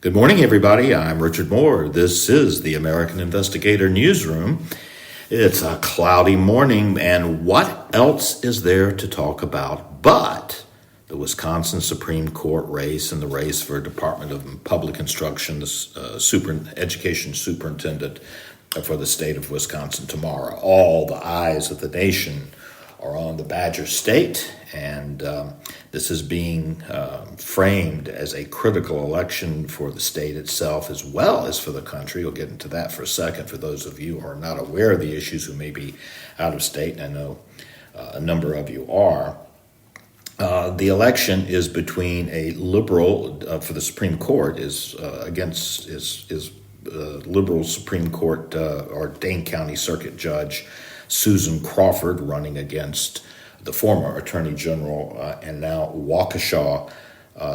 Good morning, everybody. I'm Richard Moore. This is the American Investigator Newsroom. It's a cloudy morning, and what else is there to talk about but the Wisconsin Supreme Court race and the race for Department of Public Instruction, the education superintendent for the state of Wisconsin tomorrow. All the eyes of the nation are on the Badger State, and this is being framed as a critical election for the state itself as well as for the country. We'll get into that for a second for those of you who are not aware of the issues who may be out of state, and I know a number of you are. The election is between a liberal for the Supreme Court is liberal Supreme Court or Dane County Circuit Judge Susan Crawford running against the former Attorney General and now Waukesha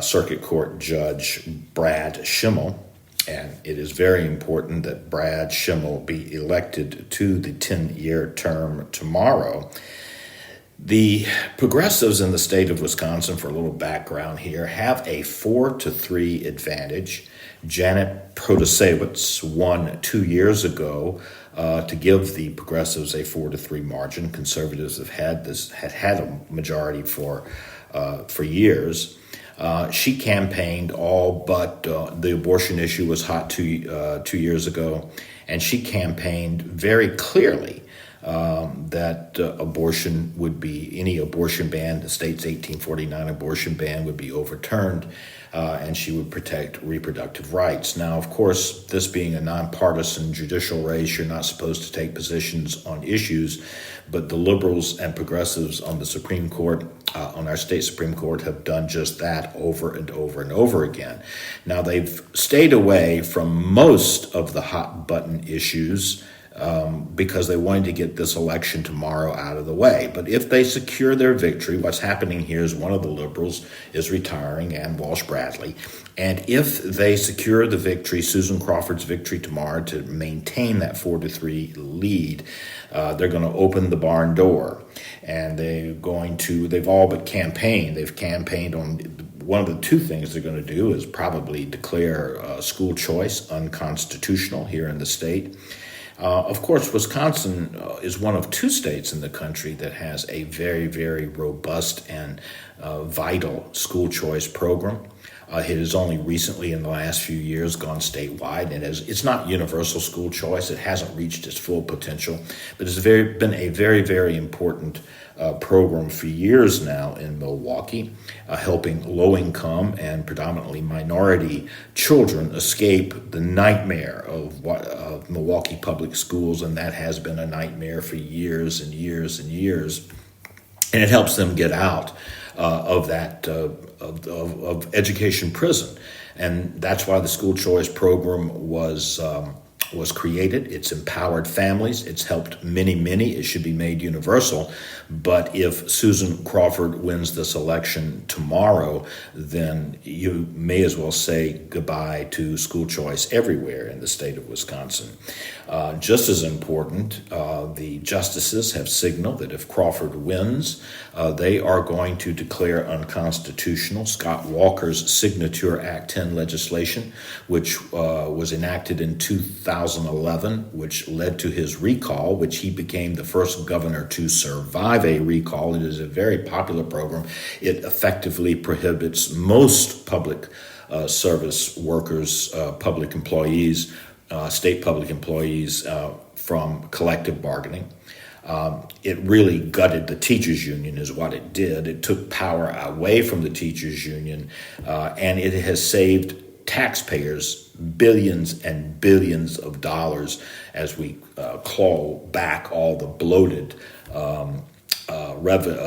Circuit Court Judge Brad Schimel. And it is very important that Brad Schimel be elected to the 10-year term tomorrow. The progressives in the state of Wisconsin, for a little background here, have a 4-3 advantage. Janet Protasiewicz won 2 years ago to give the progressives a 4-3 margin. Conservatives have had a majority for years. She campaigned all but the abortion issue was hot 2 years ago, and she campaigned very clearly that abortion would be, any abortion ban, the state's 1849 abortion ban would be overturned, and she would protect reproductive rights. Now, of course, this being a nonpartisan judicial race, you're not supposed to take positions on issues, but the liberals and progressives on the Supreme Court, on our state Supreme Court, have done just that over and over and over again. Now, they've stayed away from most of the hot button issues because they wanted to get this election tomorrow out of the way. But if they secure their victory, what's happening here is one of the liberals is retiring, Ann Walsh Bradley. And if they secure the victory, Susan Crawford's victory tomorrow, to maintain that 4-3 lead, they're going to open the barn door. And they've all but campaigned. They've campaigned on one of the two things they're going to do is probably declare school choice unconstitutional here in the state. Of course, Wisconsin is one of two states in the country that has a very, very robust and vital school choice program. It has only recently, in the last few years, gone statewide. It's not universal school choice. It hasn't reached its full potential, but it's been a very, very important program for years now in Milwaukee, helping low-income and predominantly minority children escape the nightmare of Milwaukee public schools, and that has been a nightmare for years and years and years. And it helps them get out of that of education prison, and that's why the school choice program was created. It's empowered families. It's helped many. It should be made universal. But if Susan Crawford wins this election tomorrow, then you may as well say goodbye to school choice everywhere in the state of Wisconsin. Just as important, the justices have signaled that if Crawford wins, they are going to declare unconstitutional Scott Walker's Signature Act 10 legislation, which was enacted in 2011, which led to his recall, which he became the first governor to survive a recall. It is a very popular program. It effectively prohibits most public service workers, public employees, state public employees from collective bargaining. It really gutted the teachers union is what it did. It took power away from the teachers union, and it has saved taxpayers billions and billions of dollars as we claw back all the bloated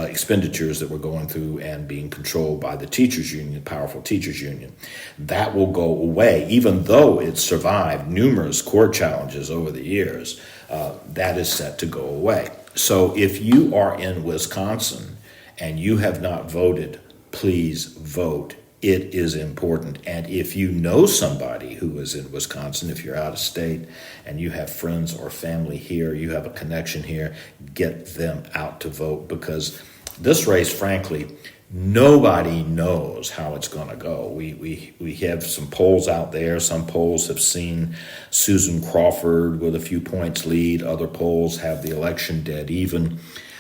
expenditures that were going through and being controlled by the teachers union, powerful teachers union. That will go away, even though it survived numerous court challenges over the years. That is set to go away. So if you are in Wisconsin and you have not voted, please vote. It is important. And if you know somebody who is in Wisconsin, if you're out of state and you have friends or family here, you have a connection here, get them out to vote, because this race, frankly, Nobody knows how it's going to go. We have some polls out there. Some polls have seen Susan Crawford with a few points lead. Other polls have the election dead even.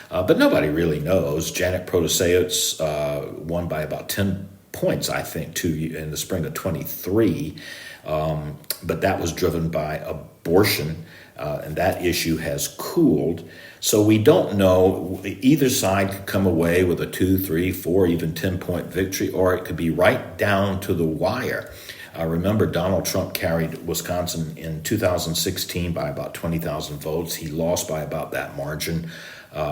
But nobody really knows. Janet Protasevich won by about 10 points, I think, in the spring of 23. But that was driven by abortion, and that issue has cooled. So we don't know. Either side could come away with a 2, 3, 4, even 10-point victory, or it could be right down to the wire. Remember, Donald Trump carried Wisconsin in 2016 by about 20,000 votes. He lost by about that margin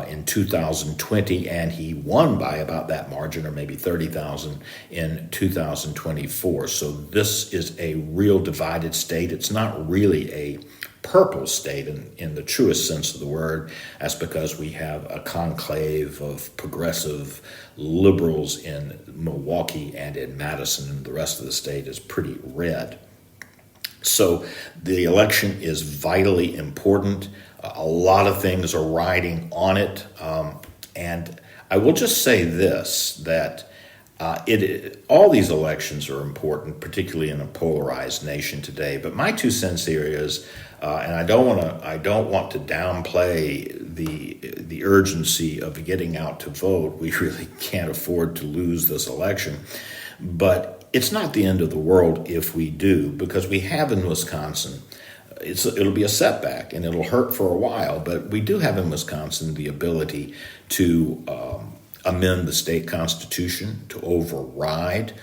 in 2020, and he won by about that margin, or maybe 30,000 in 2024. So this is a real divided state. It's not really a purple state in the truest sense of the word. That's because we have a conclave of progressive liberals in Milwaukee and in Madison, and the rest of the state is pretty red. So the election is vitally important. A lot of things are riding on it. And I will just say this, that all these elections are important, particularly in a polarized nation today. But my 2 cents here is, and I don't want to downplay the urgency of getting out to vote. We really can't afford to lose this election. But it's not the end of the world if we do, because we have in Wisconsin, it'll be a setback and it'll hurt for a while, but we do have in Wisconsin the ability to amend the state constitution, to override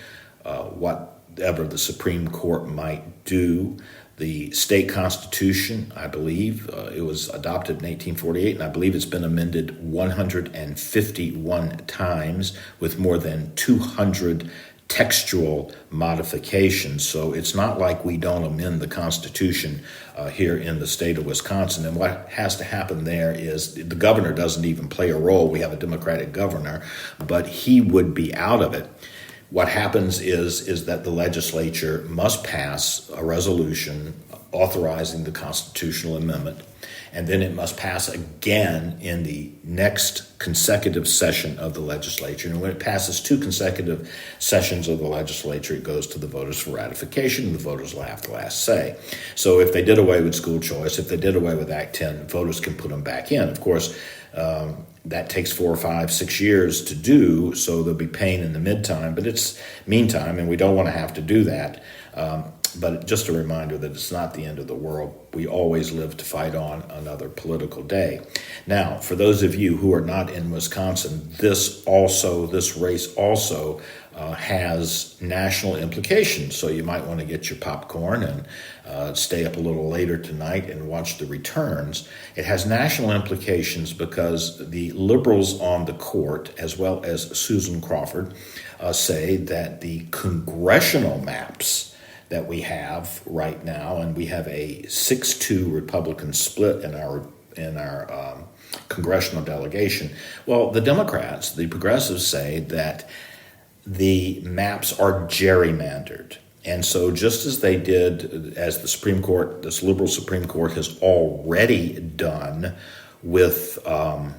whatever the Supreme Court might do. The state constitution, I believe, it was adopted in 1848, and I believe it's been amended 151 times with more than 200 textual modifications. So it's not like we don't amend the Constitution here in the state of Wisconsin. And what has to happen there is the governor doesn't even play a role. We have a Democratic governor, but he would be out of it. What happens is that the legislature must pass a resolution authorizing the constitutional amendment, and then it must pass again in the next consecutive session of the legislature. And when it passes 2 consecutive sessions of the legislature, it goes to the voters for ratification, and the voters will have the last say. So if they did away with school choice, if they did away with Act 10, voters can put them back in. Of course, that takes 4, 5, 6 years to do, so there'll be pain in the meantime, and we don't want to have to do that. But just a reminder that it's not the end of the world. We always live to fight on another political day. Now, for those of you who are not in Wisconsin, this race also has national implications. So you might want to get your popcorn and stay up a little later tonight and watch the returns. It has national implications because the liberals on the court, as well as Susan Crawford, say that the congressional maps that we have right now, and we have a 6-2 Republican split in our congressional delegation. Well, the Democrats, the progressives, say that the maps are gerrymandered. And so just as they did, as the Supreme Court, this liberal Supreme Court has already done with the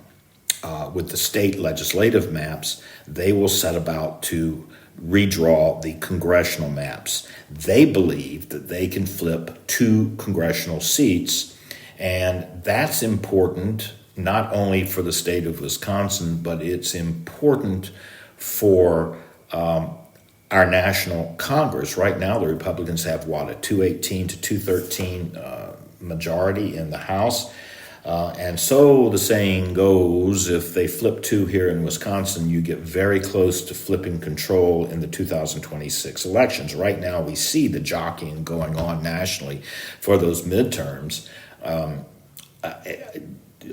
state legislative maps, they will set about to redraw the congressional maps. They believe that they can flip 2 congressional seats, and that's important not only for the state of Wisconsin, but it's important for our national Congress. Right now, the Republicans have, a 218 to 213 majority in the House. And so the saying goes, if they flip 2 here in Wisconsin, you get very close to flipping control in the 2026 elections. Right now, we see the jockeying going on nationally for those midterms.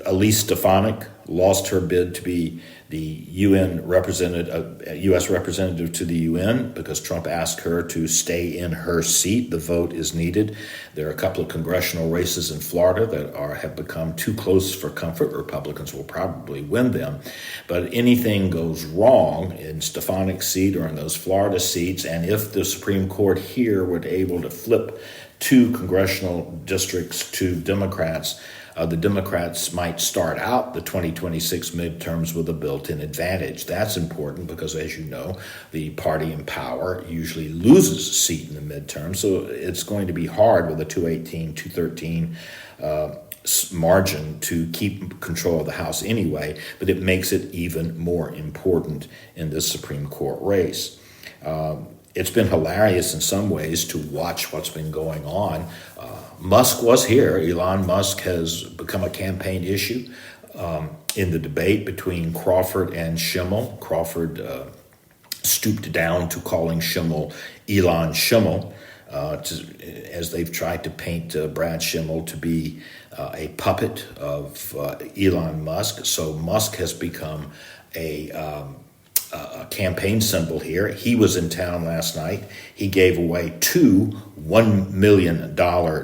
Elise Stefanik lost her bid to be the UN representative, U.S. representative to the UN, because Trump asked her to stay in her seat. The vote is needed. There are a couple of congressional races in Florida that have become too close for comfort. Republicans will probably win them. But anything goes wrong in Stefanik's seat or in those Florida seats, and if the Supreme Court here were able to flip 2 congressional districts to Democrats, the Democrats might start out the 2026 midterms with a built-in advantage. That's important because, as you know, the party in power usually loses a seat in the midterm. So it's going to be hard with a 218, 213 margin to keep control of the House anyway, but it makes it even more important in this Supreme Court race. It's been hilarious in some ways to watch what's been going on. Musk was here. Elon Musk has become a campaign issue in the debate between Crawford and Schimmel. Crawford stooped down to calling Schimmel Elon Schimmel, as they've tried to paint Brad Schimmel to be a puppet of Elon Musk. So Musk has become a campaign symbol here. He was in town last night. He gave away two $1 million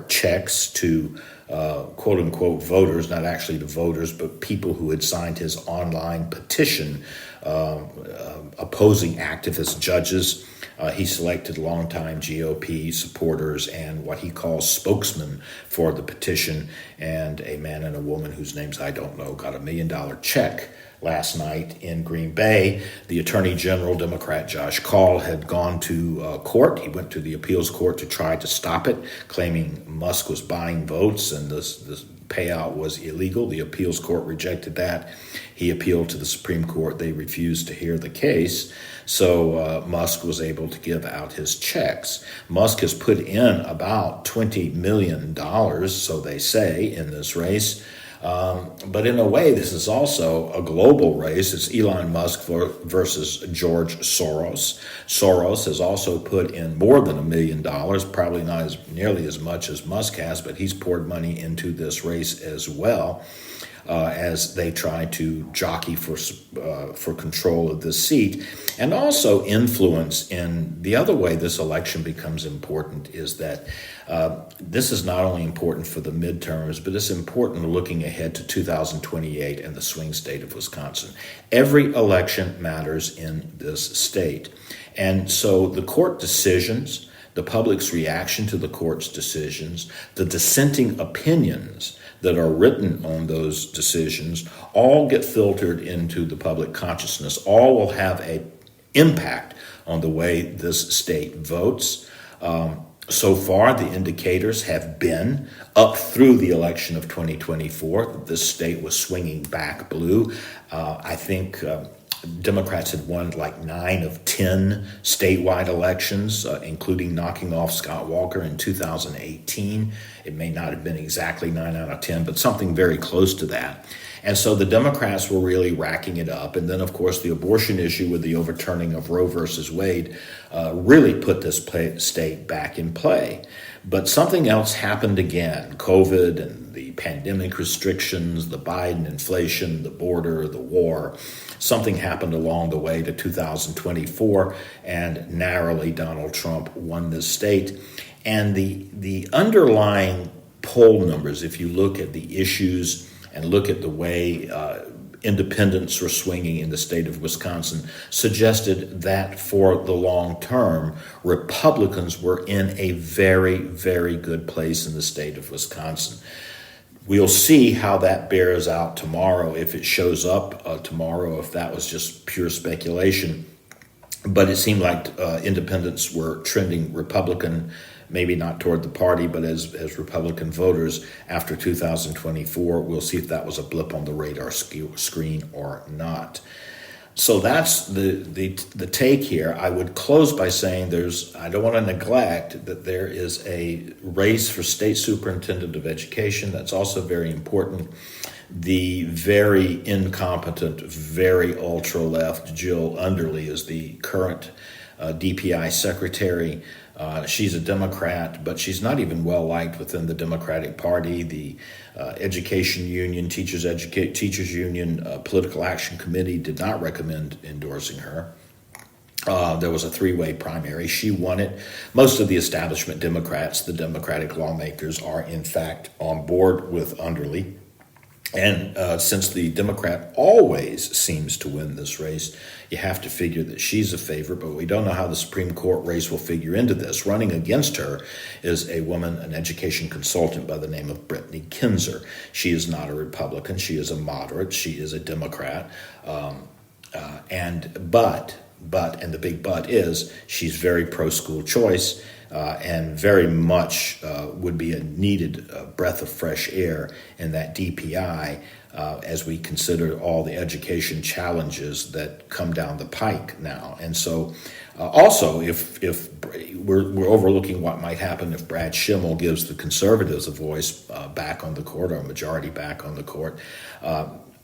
checks to quote unquote voters, not actually the voters, but people who had signed his online petition opposing activist judges. He selected longtime GOP supporters and what he calls spokesmen for the petition, and a man and a woman whose names I don't know got $1 million check last night in Green Bay. The Attorney General, Democrat Josh Kaul, had gone to court. He went to the appeals court to try to stop it, claiming Musk was buying votes and this payout was illegal. The appeals court rejected that. He appealed to the Supreme Court. They refused to hear the case. So Musk was able to give out his checks. Musk has put in about $20 million, so they say, in this race. But in a way, this is also a global race. It's Elon Musk versus George Soros. Soros has also put in more than $1 million, probably not nearly as much as Musk has, but he's poured money into this race as well, as they try to jockey for control of this seat, and also influence. In the other way this election becomes important is that this is not only important for the midterms, but it's important looking ahead to 2028 and the swing state of Wisconsin. Every election matters in this state. And so the court decisions, the public's reaction to the court's decisions, the dissenting opinions that are written on those decisions all get filtered into the public consciousness. All will have an impact on the way this state votes. So far, the indicators have been up through the election of 2024 that this state was swinging back blue. I think Democrats had won like 9 of 10 statewide elections, including knocking off Scott Walker in 2018. It may not have been exactly 9 out of 10, but something very close to that. And so the Democrats were really racking it up. And then, of course, the abortion issue with the overturning of Roe versus Wade really put this state back in play. But something else happened again. COVID and the pandemic restrictions, the Biden inflation, the border, the war. Something happened along the way to 2024, and narrowly Donald Trump won this state. And the underlying poll numbers, if you look at the issues and look at the way independents were swinging in the state of Wisconsin, suggested that for the long term, Republicans were in a very, very good place in the state of Wisconsin. We'll see how that bears out tomorrow, if it shows up tomorrow, if that was just pure speculation. But it seemed like independents were trending Republican, maybe not toward the party, but as Republican voters after 2024. We'll see if that was a blip on the radar screen or not. So that's the take here. I would close by saying I don't want to neglect that there is a race for state superintendent of education. That's also very important. The very incompetent, very ultra-left Jill Underly is the current DPI secretary. She's a Democrat, but she's not even well liked within the Democratic Party. The Education Union, Teachers Union Political Action Committee did not recommend endorsing her. There was a 3-way primary. She won it. Most of the establishment Democrats, the Democratic lawmakers, are in fact on board with Underly. And since the Democrat always seems to win this race, you have to figure that she's a favorite, but we don't know how the Supreme Court race will figure into this. Running against her is a woman, an education consultant by the name of Brittany Kinzer. She is not a Republican. She is a moderate. She is a Democrat. And the big but is she's very pro-school choice and very much would be a needed breath of fresh air in that DPI as we consider all the education challenges that come down the pike now. And so also, if we're overlooking what might happen if Brad Schimmel gives the conservatives a voice back on the court, or a majority back on the court,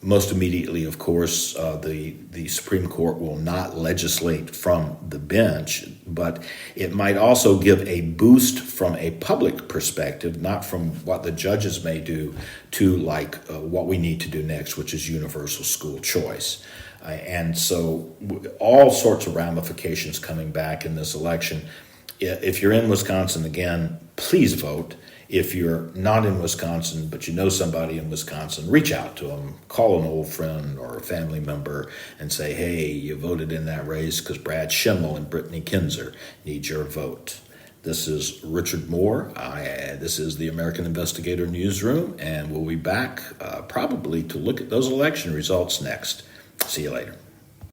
most immediately, of course, the Supreme Court will not legislate from the bench, but it might also give a boost from a public perspective, not from what the judges may do, to what we need to do next, which is universal school choice. And so all sorts of ramifications coming back in this election. If you're in Wisconsin, again, please vote. If you're not in Wisconsin, but you know somebody in Wisconsin, reach out to them, call an old friend or a family member and say, hey, you voted in that race because Brad Schimmel and Brittany Kinzer need your vote. This is Richard Moore. This is the American Investigator Newsroom, and we'll be back probably to look at those election results next. See you later.